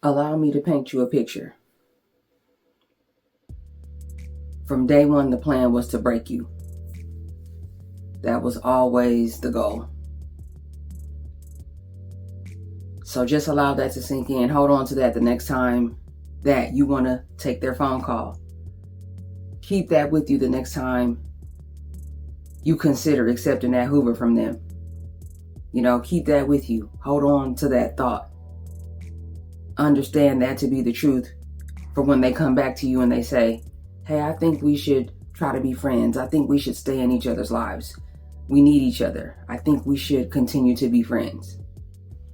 Allow me to paint you a picture. From day one, the plan was to break you. That was always the goal. So just allow that to sink in. Hold on to that the next time that you want to take their phone call. Keep that with you the next time you consider accepting that Hoover from them. Keep that with you. Hold on to that thought. Understand that to be the truth for when they come back to you and they say, hey, I think we should try to be friends. I think we should stay in each other's lives. We need each other. I think we should continue to be friends.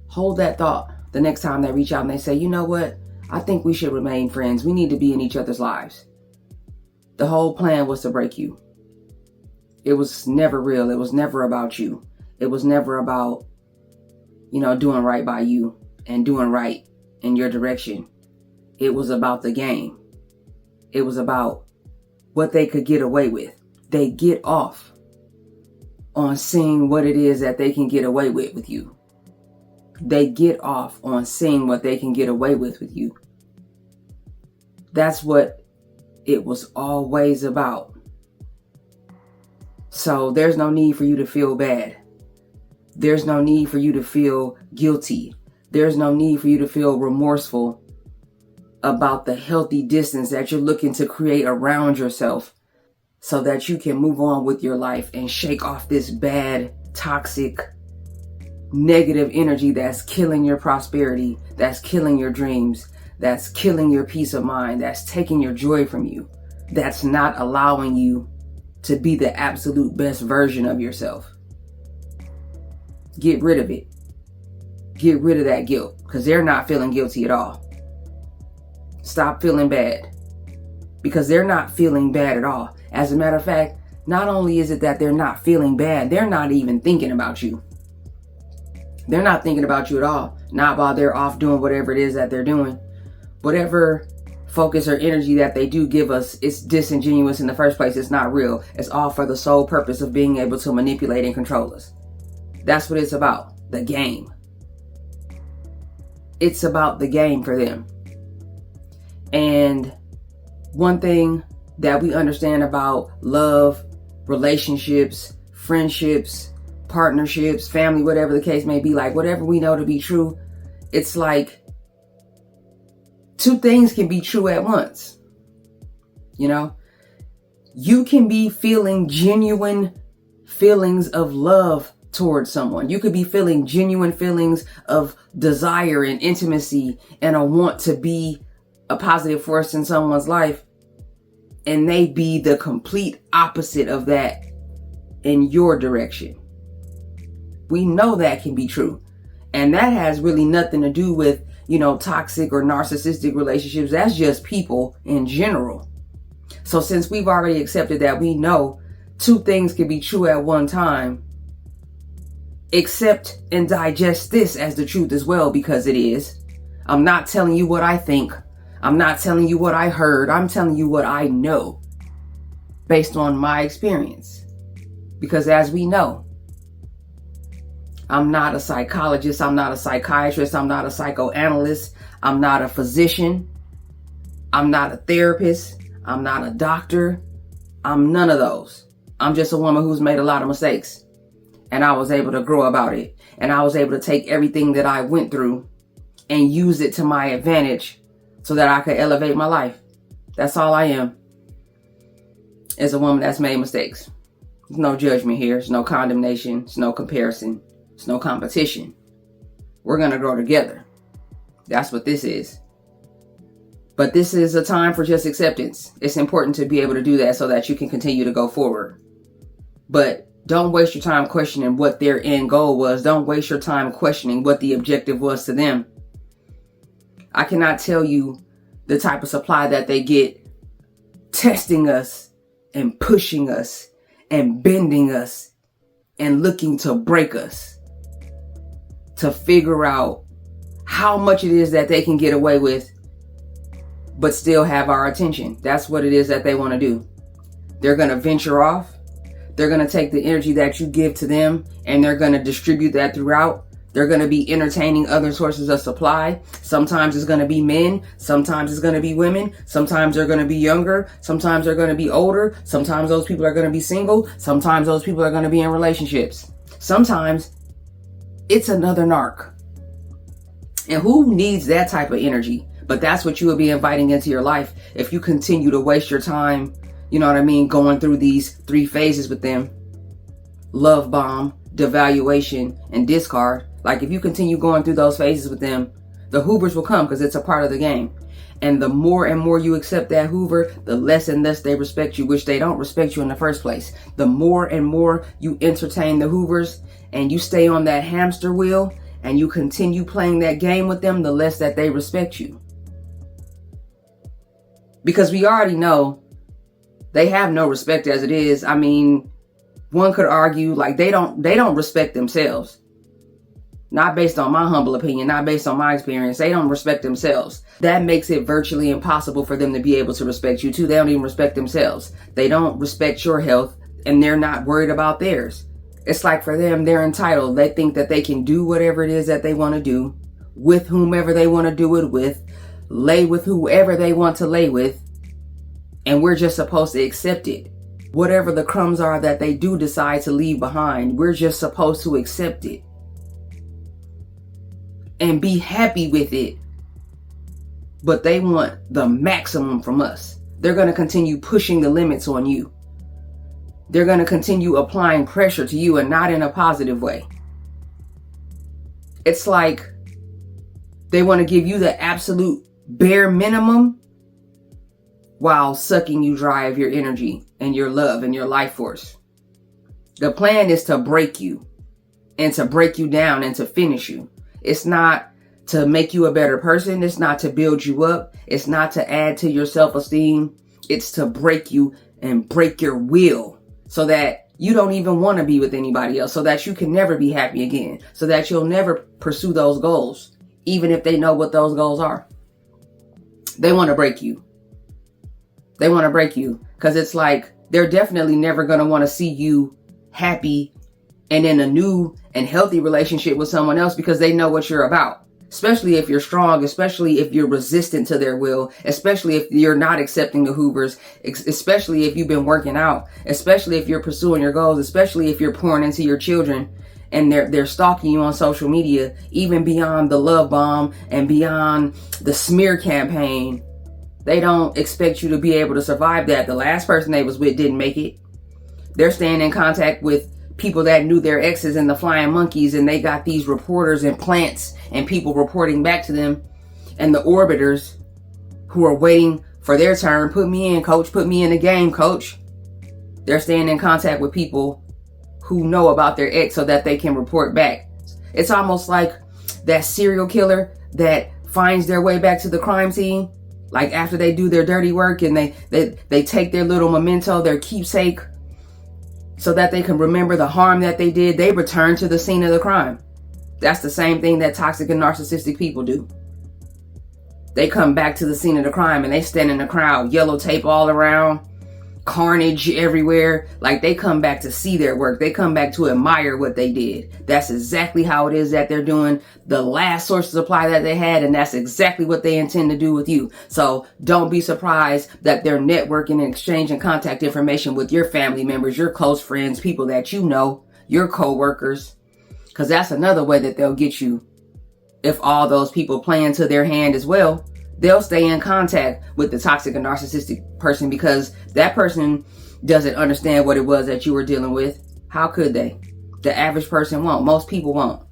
Hold that thought the next time they reach out and they say, you know what? I think we should remain friends. We need to be in each other's lives. The whole plan was to break you. It was never real. It was never about you. It was never about, doing right by you and doing right in your direction. It was about the game. It was about what they could get away with. They get off on seeing what it is that they can get away with you. They get off on seeing what they can get away with you. That's what it was always about. So there's no need for you to feel bad. There's no need for you to feel guilty. There's no need for you to feel remorseful about the healthy distance that you're looking to create around yourself so that you can move on with your life and shake off this bad, toxic, negative energy that's killing your prosperity, that's killing your dreams, that's killing your peace of mind, that's taking your joy from you, that's not allowing you to be the absolute best version of yourself. Get rid of it. Get rid of that guilt, because they're not feeling guilty at all. Stop feeling bad, because they're not feeling bad at all. As a matter of fact, not only is it that they're not feeling bad, they're not even thinking about you. They're not thinking about you at all. Not while they're off doing whatever it is that they're doing. Whatever focus or energy that they do give us, it's disingenuous in the first place. It's not real. It's all for the sole purpose of being able to manipulate and control us. That's what it's about. The game. It's about the game for them. And one thing that we understand about love, relationships, friendships, partnerships, family, whatever the case may be, like whatever we know to be true, it's like two things can be true at once. You can be feeling genuine feelings of love towards someone. You could be feeling genuine feelings of desire and intimacy and a want to be a positive force in someone's life, and they be the complete opposite of that in your direction. We know that can be true. And that has really nothing to do with, toxic or narcissistic relationships. That's just people in general. So since we've already accepted that, we know two things can be true at one time. Accept and digest this as the truth as well, because it is. I'm not telling you what I think. I'm not telling you what I heard. I'm telling you what I know based on my experience. Because as we know, I'm not a psychologist. I'm not a psychiatrist. I'm not a psychoanalyst. I'm not a physician. I'm not a therapist. I'm not a doctor. I'm none of those. I'm just a woman who's made a lot of mistakes. And I was able to grow about it. And I was able to take everything that I went through and use it to my advantage so that I could elevate my life. That's all I am. Is a woman that's made mistakes. There's no judgment here. There's no condemnation. There's no comparison. There's no competition. We're going to grow together. That's what this is. But this is a time for just acceptance. It's important to be able to do that so that you can continue to go forward. But don't waste your time questioning what their end goal was. Don't waste your time questioning what the objective was to them. I cannot tell you the type of supply that they get testing us and pushing us and bending us and looking to break us to figure out how much it is that they can get away with but still have our attention. That's what it is that they want to do. They're going to venture off. They're going to take the energy that you give to them and they're going to distribute that throughout They're going to be entertaining other sources of supply. Sometimes it's going to be men. Sometimes it's going to be women. Sometimes they're going to be younger. Sometimes they're going to be older. Sometimes those people are going to be single. Sometimes those people are going to be in relationships. Sometimes it's another narc. And who needs that type of energy? But that's what you will be inviting into your life if you continue to waste your time, you know what I mean, going through these 3 phases with them. Love bomb, devaluation, and discard. Like if you continue going through those phases with them, the Hoovers will come because it's a part of the game. And the more and more you accept that Hoover, the less and less they respect you, which they don't respect you in the first place. The more and more you entertain the Hoovers and you stay on that hamster wheel and you continue playing that game with them, the less that they respect you. Because we already know they have no respect as it is. I mean, one could argue like they don't respect themselves. Not based on my humble opinion, not based on my experience. They don't respect themselves. That makes it virtually impossible for them to be able to respect you too. They don't even respect themselves. They don't respect your health and they're not worried about theirs. It's like for them, they're entitled. They think that they can do whatever it is that they want to do with whomever they want to do it with, lay with whoever they want to lay with. And we're just supposed to accept it. Whatever the crumbs are that they do decide to leave behind, we're just supposed to accept it. And be happy with it. But they want the maximum from us. They're going to continue pushing the limits on you. They're going to continue applying pressure to you and not in a positive way. It's like they want to give you the absolute bare minimum while sucking you dry of your energy and your love and your life force. The plan is to break you and to break you down and to finish you. It's not to make you a better person. It's not to build you up. It's not to add to your self-esteem. It's to break you and break your will so that you don't even want to be with anybody else, so that you can never be happy again, so that you'll never pursue those goals, even if they know what those goals are. They want to break you. They want to break you because it's like they're definitely never going to want to see you happy and in a new and healthy relationship with someone else because they know what you're about. Especially if you're strong, especially if you're resistant to their will, especially if you're not accepting the Hoovers, especially if you've been working out, especially if you're pursuing your goals, especially if you're pouring into your children and they're stalking you on social media, even beyond the love bomb and beyond the smear campaign. They don't expect you to be able to survive that. The last person they was with didn't make it. They're staying in contact with people that knew their exes and the flying monkeys, and they got these reporters and plants and people reporting back to them, and the orbiters who are waiting for their turn. Put me in, coach. Put me in the game, coach. They're staying in contact with people who know about their ex so that they can report back. It's almost like that serial killer that finds their way back to the crime scene. Like after they do their dirty work and they take their little memento, their keepsake, so that they can remember the harm that they did, they return to the scene of the crime. That's the same thing that toxic and narcissistic people do. They come back to the scene of the crime and they stand in the crowd, yellow tape all around, carnage everywhere. Like they come back to see their work. They come back to admire what they did. That's exactly how it is that they're doing the last source of supply that they had. And that's exactly what they intend to do with you. So don't be surprised that they're networking and exchanging contact information with your family members, your close friends, people that you know, your co-workers, because that's another way that they'll get you. If all those people play into their hand as well, they'll stay in contact with the toxic and narcissistic person because that person doesn't understand what it was that you were dealing with. How could they? The average person won't. Most people won't.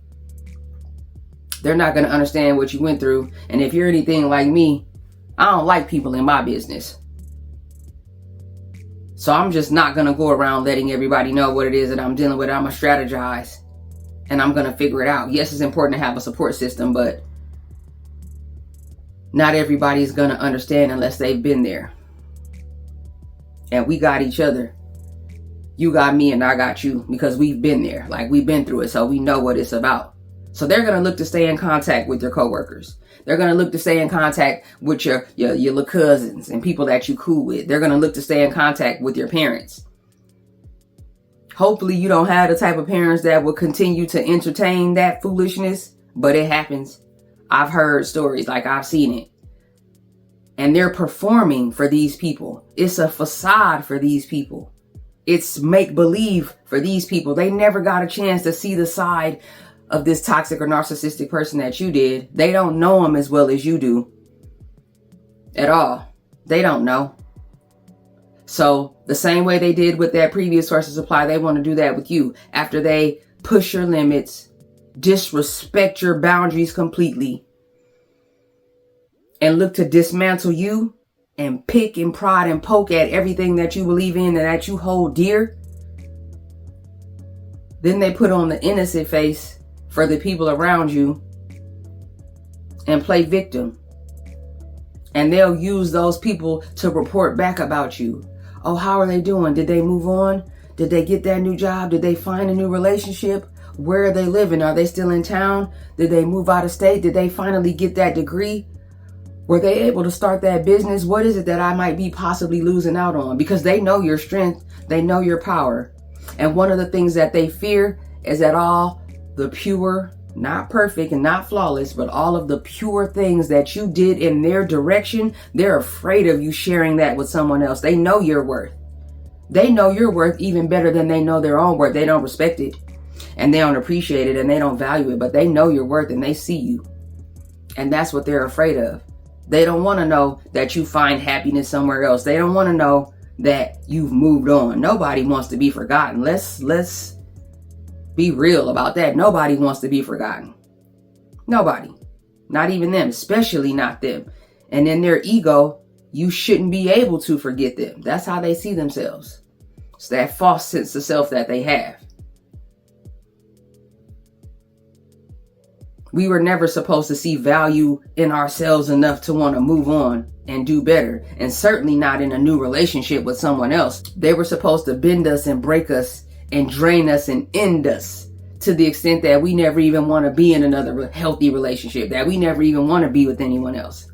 They're not going to understand what you went through. And if you're anything like me, I don't like people in my business. So I'm just not going to go around letting everybody know what it is that I'm dealing with. I'm going to strategize and I'm going to figure it out. Yes, it's important to have a support system, but not everybody's going to understand unless they've been there. And we got each other. You got me and I got you because we've been there. Like we've been through it. So we know what it's about. So they're going to look to stay in contact with your coworkers. They're going to look to stay in contact with your little cousins and people that you cool with. They're going to look to stay in contact with your parents. Hopefully you don't have the type of parents that will continue to entertain that foolishness, but it happens. I've heard stories, like I've seen it. And they're performing for these people. It's a facade for these people. It's make-believe for these people. They never got a chance to see the side of this toxic or narcissistic person that you did. They don't know them as well as you do. At all. They don't know. So the same way they did with that previous source of supply, they want to do that with you. After they push your limits, disrespect your boundaries completely, and look to dismantle you and pick and prod and poke at everything that you believe in and that you hold dear, then they put on the innocent face for the people around you and play victim. And they'll use those people to report back about you. Oh, how are they doing? Did they move on? Did they get that new job? Did they find a new relationship? Where are they living? Are they still in town? Did they move out of state? Did they finally get that degree? Were they able to start that business? What is it that I might be possibly losing out on? Because they know your strength. They know your power. And one of the things that they fear is that all the pure, not perfect and not flawless, but all of the pure things that you did in their direction, they're afraid of you sharing that with someone else. They know your worth. They know your worth even better than they know their own worth. They don't respect it and they don't appreciate it and they don't value it, but they know your worth and they see you. And that's what they're afraid of. They don't want to know that you find happiness somewhere else. They don't want to know that you've moved on. Nobody wants to be forgotten. Let's be real about that. Nobody wants to be forgotten. Nobody. Not even them, especially not them. And in their ego, you shouldn't be able to forget them. That's how they see themselves. It's that false sense of self that they have. We were never supposed to see value in ourselves enough to want to move on and do better. And certainly not in a new relationship with someone else. They were supposed to bend us and break us and drain us and end us to the extent that we never even want to be in another healthy relationship, that we never even want to be with anyone else.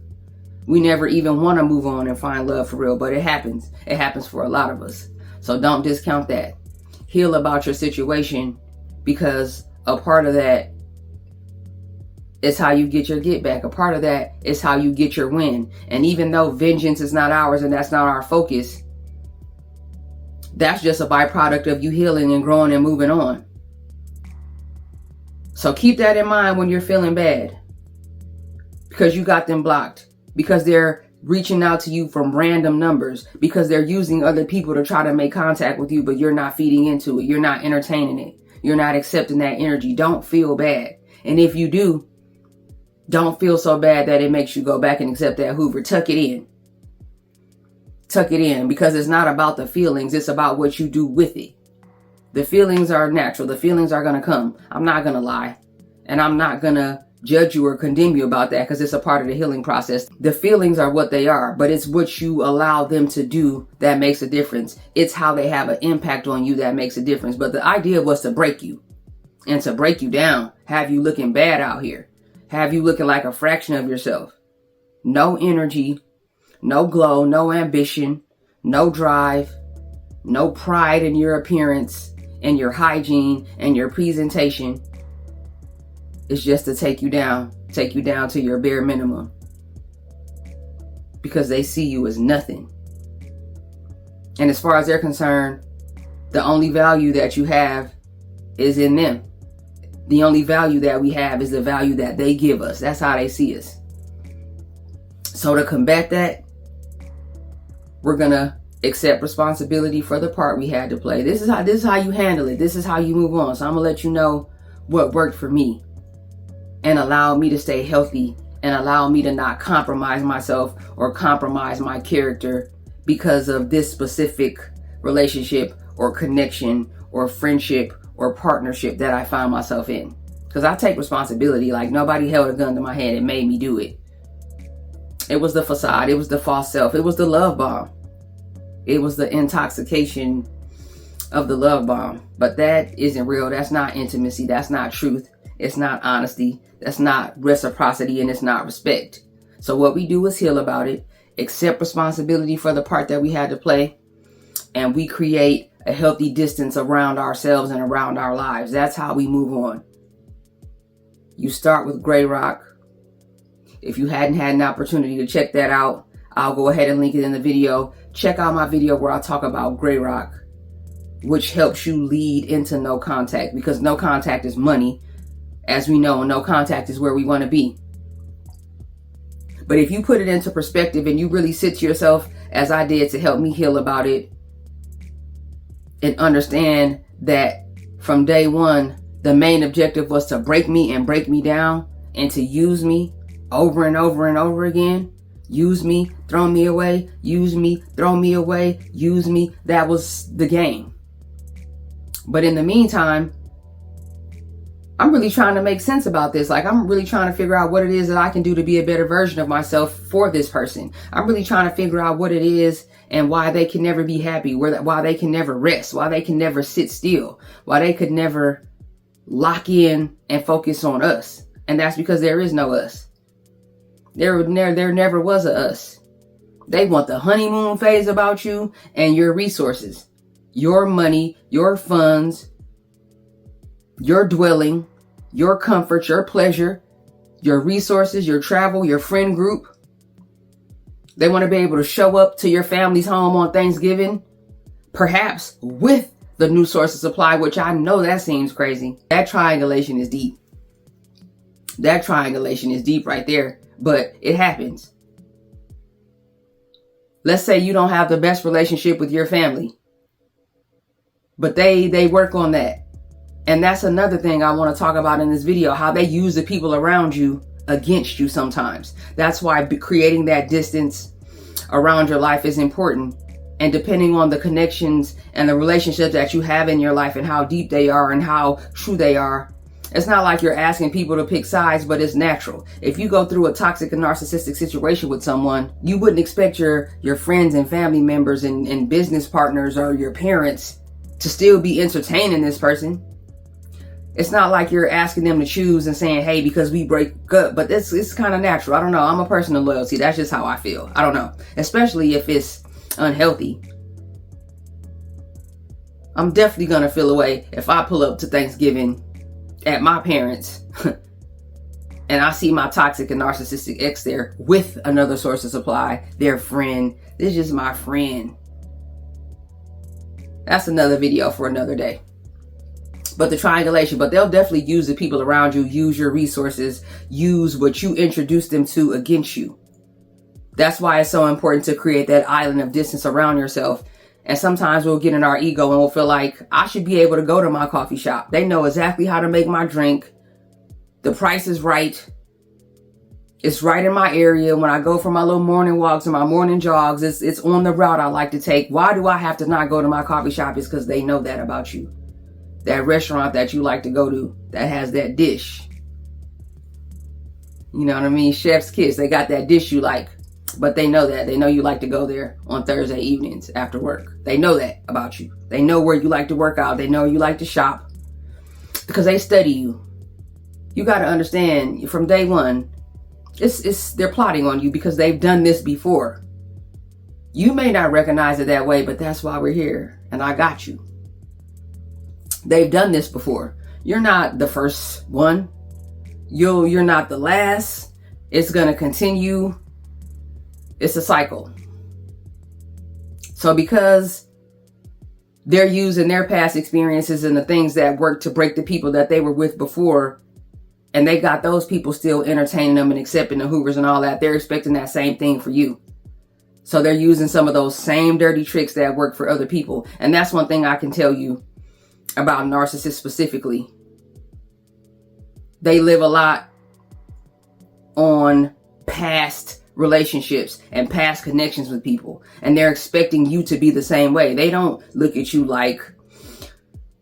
We never even want to move on and find love for real, but it happens. It happens for a lot of us. So don't discount that. Heal about your situation, because a part of that is how you get your get back. A part of that is how you get your win. And even though vengeance is not ours and that's not our focus, that's just a byproduct of you healing and growing and moving on. So keep that in mind when you're feeling bad, because you got them blocked, because they're reaching out to you from random numbers, because they're using other people to try to make contact with you, but you're not feeding into it. You're not entertaining it. You're not accepting that energy. Don't feel bad. And if you do, don't feel so bad that it makes you go back and accept that Hoover. Tuck it in. Tuck it in, because it's not about the feelings. It's about what you do with it. The feelings are natural. The feelings are going to come. I'm not going to lie. And I'm not going to judge you or condemn you about that, because it's a part of the healing process. The feelings are what they are, but it's what you allow them to do that makes a difference. It's how they have an impact on you that makes a difference. But the idea was to break you and to break you down, have you looking bad out here. Have you looking like a fraction of yourself. No energy, no glow, no ambition, no drive, no pride in your appearance and your hygiene and your presentation. It's just to take you down to your bare minimum, because they see you as nothing. And as far as they're concerned, the only value that you have is in them. The only value that we have is the value that they give us. That's how they see us. So to combat that, we're going to accept responsibility for the part we had to play. This is how you handle it. This is how you move on. So I'm going to let you know what worked for me and allow me to stay healthy and allow me to not compromise myself or compromise my character because of this specific relationship or connection or friendship or partnership that I find myself in. Because I take responsibility. Like, nobody held a gun to my head and made me do it. It was the facade. It was the false self. It was the love bomb. It was the intoxication of the love bomb. But that isn't real. That's not intimacy. That's not truth. It's not honesty. That's not reciprocity, and it's not respect. So what we do is heal about it, accept responsibility for the part that we had to play, and we create a healthy distance around ourselves and around our lives. That's how we move on. You start with gray rock. If you hadn't had an opportunity to check that out, I'll go ahead and link it in the video. Check out my video where I talk about gray rock, which helps you lead into no contact, because no contact is money. As we know, no contact is where we want to be. But if you put it into perspective and you really sit to yourself, as I did to help me heal about it, and understand that from day one, the main objective was to break me and break me down and to use me over and over and over again. Use me, throw me away, use me, throw me away, use me. That was the game. But in the meantime, I'm really trying to make sense about this. Like, I'm really trying to figure out what it is that I can do to be a better version of myself for this person. I'm really trying to figure out what it is and why they can never be happy, why they can never rest, why they can never sit still, why they could never lock in and focus on us. And that's because there is no us. There never was a us. They want the honeymoon phase about you and your resources, your money, your funds, your dwelling, your comfort, your pleasure, your resources, your travel, your friend group. They want to be able to show up to your family's home on Thanksgiving, perhaps with the new source of supply, which I know that seems crazy. That triangulation is deep. That triangulation is deep right there, but it happens. Let's say you don't have the best relationship with your family, but they work on that. And that's another thing I want to talk about in this video, how they use the people around you against you sometimes. That's why creating that distance around your life is important. And depending on the connections and the relationships that you have in your life and how deep they are and how true they are, it's not like you're asking people to pick sides, but it's natural. If you go through a toxic and narcissistic situation with someone, you wouldn't expect your friends and family members and business partners or your parents to still be entertaining this person. It's not like you're asking them to choose and saying, hey, because we break up, but it's kind of natural. I don't know. I'm a person of loyalty. That's just how I feel. I don't know. Especially if it's unhealthy. I'm definitely going to feel away if I pull up to Thanksgiving at my parents and I see my toxic and narcissistic ex there with another source of supply, their friend. This is just my friend. That's another video for another day. But the triangulation, but they'll definitely use the people around you, use your resources, use what you introduce them to against you. That's why it's so important to create that island of distance around yourself. And sometimes we'll get in our ego and we'll feel like I should be able to go to my coffee shop. They know exactly how to make my drink. The price is right. It's right in my area. When I go for my little morning walks and my morning jogs, it's on the route I like to take. Why do I have to not go to my coffee shop? It's because they know that about you. That restaurant that you like to go to that has that dish. You know what I mean? Chef's kiss. They got that dish you like. But they know that. They know you like to go there on Thursday evenings after work. They know that about you. They know where you like to work out. They know you like to shop. Because they study you. You got to understand from day one, they're plotting on you because they've done this before. You may not recognize it that way, but that's why we're here. And I got you. They've done this before. You're not the first one. You're not the last. It's going to continue. It's a cycle. So because they're using their past experiences and the things that worked to break the people that they were with before, and they got those people still entertaining them and accepting the Hoovers and all that, they're expecting that same thing for you. So they're using some of those same dirty tricks that work for other people. And that's one thing I can tell you about narcissists specifically. They live a lot on past relationships and past connections with people, and they're expecting you to be the same way. They don't look at you like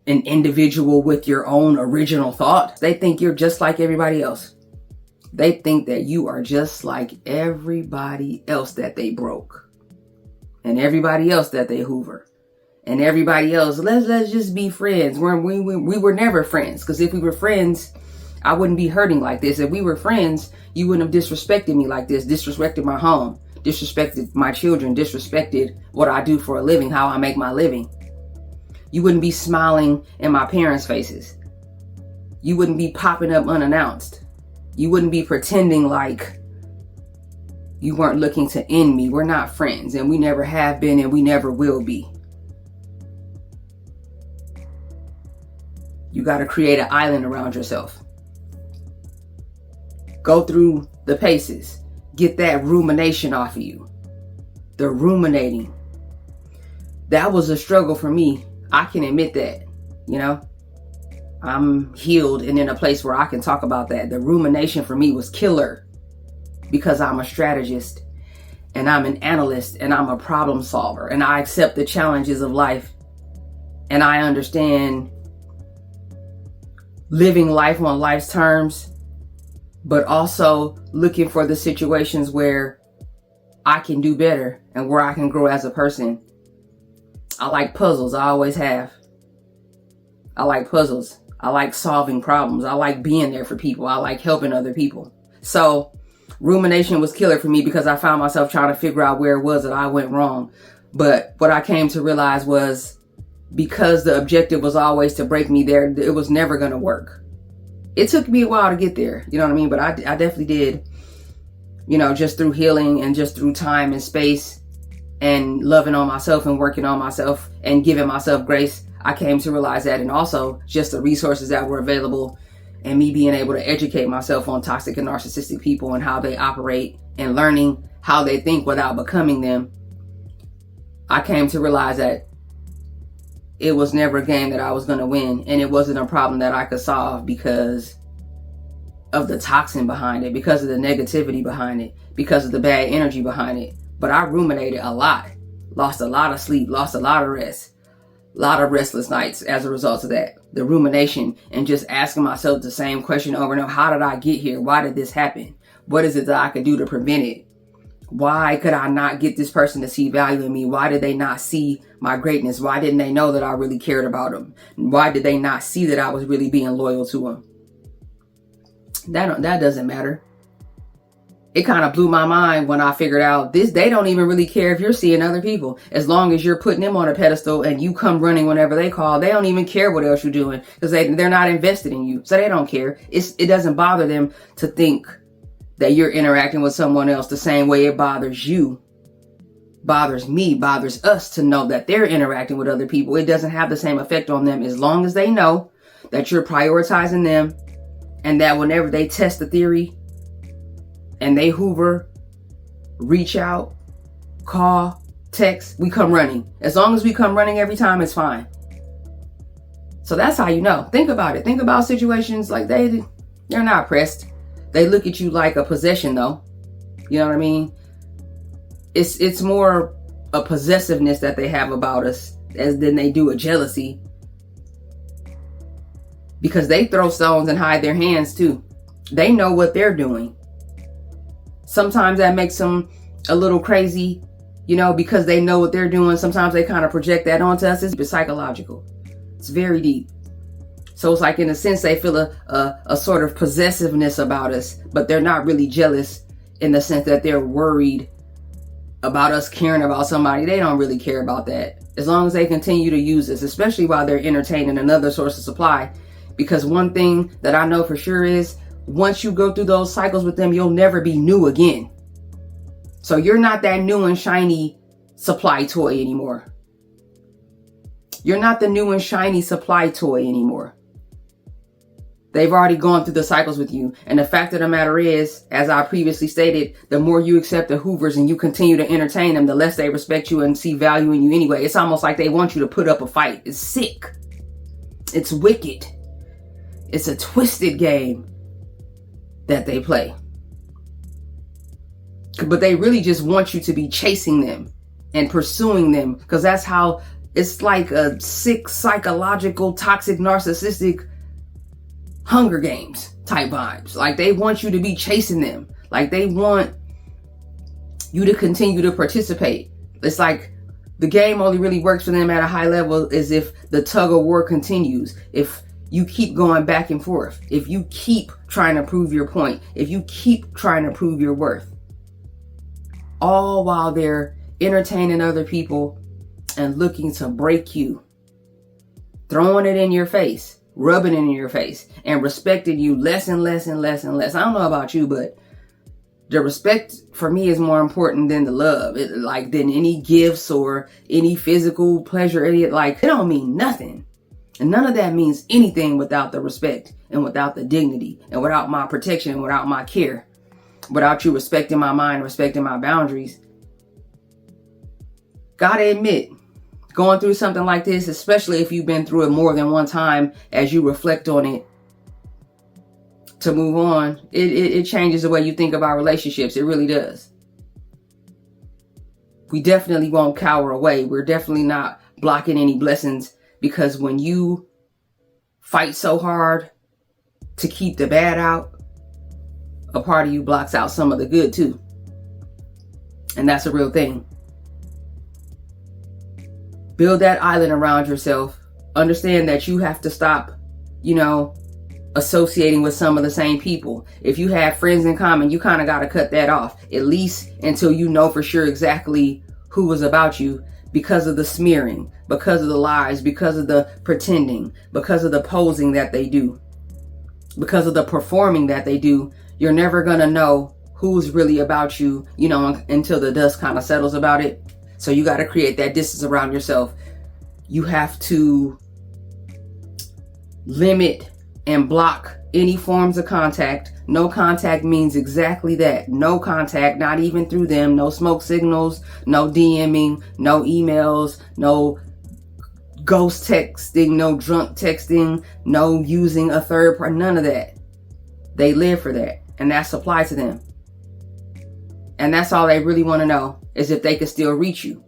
an individual with your own original thought. They think you're just like everybody else. They think that you are just like everybody else that they broke, and everybody else that they hoover, and everybody else. Let's just be friends. We were never friends, because if we were friends, I wouldn't be hurting like this. If we were friends, you wouldn't have disrespected me like this, disrespected my home, disrespected my children, disrespected what I do for a living, how I make my living. You wouldn't be smiling in my parents' faces. You wouldn't be popping up unannounced. You wouldn't be pretending like you weren't looking to end me. We're not friends, and we never have been, and we never will be. You got to create an island around yourself. Go through the paces. Get that rumination off of you. The ruminating. That was a struggle for me. I can admit that, you know. I'm healed and in a place where I can talk about that. The rumination for me was killer because I'm a strategist and I'm an analyst and I'm a problem solver and I accept the challenges of life and I understand living life on life's terms, but also looking for the situations where I can do better and where I can grow as a person. I like puzzles. I always have. I like puzzles. I like solving problems. I like being there for people. I like helping other people. So rumination was killer for me because I found myself trying to figure out where it was that I went wrong. But what I came to realize was because the objective was always to break me there, it was never going to work. It took me a while to get there. You know what I mean? But I definitely did, you know, just through healing and just through time and space and loving on myself and working on myself and giving myself grace. I came to realize that, and also just the resources that were available and me being able to educate myself on toxic and narcissistic people and how they operate and learning how they think without becoming them. I came to realize that it was never a game that I was going to win, and it wasn't a problem that I could solve because of the toxin behind it, because of the negativity behind it, because of the bad energy behind it. But I ruminated a lot, lost a lot of sleep, lost a lot of rest. A lot of restless nights as a result of that. The rumination and just asking myself the same question over and over. How did I get here? Why did this happen? What is it that I could do to prevent it? Why could I not get this person to see value in me? Why did they not see my greatness? Why didn't they know that I really cared about them? Why did they not see that I was really being loyal to them? That doesn't matter. It kind of blew my mind when I figured out they don't even really care if you're seeing other people. As long as you're putting them on a pedestal and you come running whenever they call, they don't even care what else you're doing because they're not invested in you. So they don't care. It doesn't bother them to think that you're interacting with someone else the same way it bothers you, bothers me, bothers us to know that they're interacting with other people. It doesn't have the same effect on them as long as they know that you're prioritizing them and that whenever they test the theory, and they hoover, reach out, call, text, we come running. As long as we come running every time, it's fine. So that's how you know. Think about it. Think about situations like they're not pressed. They look at you like a possession though. You know what I mean? It's more a possessiveness that they have about us than they do a jealousy. Because they throw stones and hide their hands too. They know what they're doing. Sometimes that makes them a little crazy, you know, because they know what they're doing. Sometimes they kind of project that onto us. It's psychological. It's very deep. So it's like, in a sense, they feel a sort of possessiveness about us, but they're not really jealous in the sense that they're worried about us caring about somebody. They don't really care about that. As long as they continue to use us, especially while they're entertaining another source of supply. Because one thing that I know for sure is, once you go through those cycles with them, you'll never be new again. So you're not that new and shiny supply toy anymore. You're not the new and shiny supply toy anymore. They've already gone through the cycles with you. And the fact of the matter is, as I previously stated, the more you accept the hoovers and you continue to entertain them, the less they respect you and see value in you anyway. It's almost like they want you to put up a fight. It's sick. It's wicked. It's a twisted game that they play. But they really just want you to be chasing them and pursuing them, because that's how it's like a sick, psychological, toxic, narcissistic Hunger Games type vibes. Like they want you to be chasing them. Like they want you to continue to participate. It's like the game only really works for them at a high level is if the tug of war continues. If you keep going back and forth, if you keep trying to prove your point, if you keep trying to prove your worth, all while they're entertaining other people and looking to break you throwing it in your face, rubbing it in your face, and respecting you less and less and less and less. I don't know about you, but the respect for me is more important than the love. Than any gifts or any physical pleasure. It don't mean nothing. And none of that means anything without the respect and without the dignity and without my protection and without my care. Without you respecting my mind, respecting my boundaries. Gotta admit, going through something like this, especially if you've been through it more than one time, as you reflect on it to move on, it changes the way you think about relationships. It really does. We definitely won't cower away. We're definitely not blocking any blessings, because when you fight so hard to keep the bad out, a part of you blocks out some of the good too. And that's a real thing. Build that island around yourself. Understand that you have to stop, associating with some of the same people. If you have friends in common, you kind of got to cut that off, at least until you know for sure exactly who was about you, because of the smearing, because of the lies, because of the pretending, because of the posing that they do, because of the performing that they do. You're never going to know who's really about you, until the dust kind of settles about it. So you got to create that distance around yourself. You have to limit and block any forms of contact. No contact means exactly that. No contact, not even through them. No smoke signals, no DMing, no emails, no ghost texting, no drunk texting, no using a third party, none of that. They live for that, and that's applied to them. And that's all they really want to know, is if they can still reach you.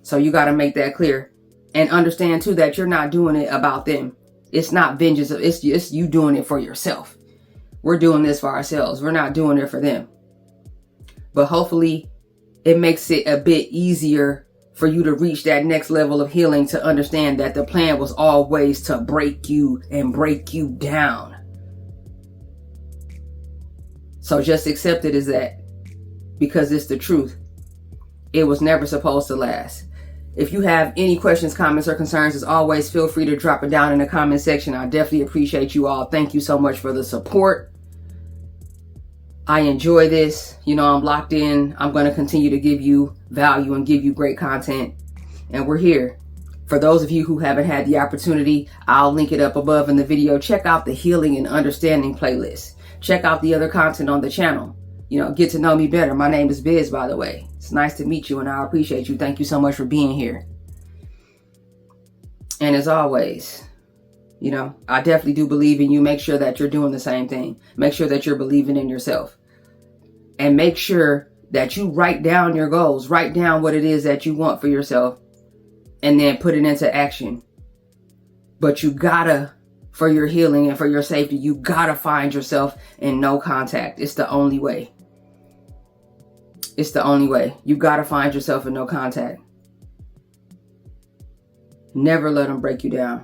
So you got to make that clear, and understand too that you're not doing it about them. It's not vengeance. It's you doing it for yourself. We're doing this for ourselves. We're not doing it for them. But hopefully it makes it a bit easier for you to reach that next level of healing, to understand that the plan was always to break you and break you down. So just accept it as that, because it's the truth. It was never supposed to last. If you have any questions, comments, or concerns, as always, feel free to drop it down in the comment section. I definitely appreciate you all. Thank you so much for the support. I enjoy this. I'm locked in. I'm going to continue to give you value and give you great content. And we're here. For those of you who haven't had the opportunity, I'll link it up above in the video. Check out the Healing and Understanding playlist. Check out the other content on the channel. Get to know me better. My name is Biz, by the way. It's nice to meet you, and I appreciate you. Thank you so much for being here. And as always, I definitely do believe in you. Make sure that you're doing the same thing. Make sure that you're believing in yourself. And make sure that you write down your goals. Write down what it is that you want for yourself, and then put it into action. But you gotta, for your healing and for your safety, you gotta find yourself in no contact. It's the only way. It's the only way. You gotta find yourself in no contact. Never let them break you down.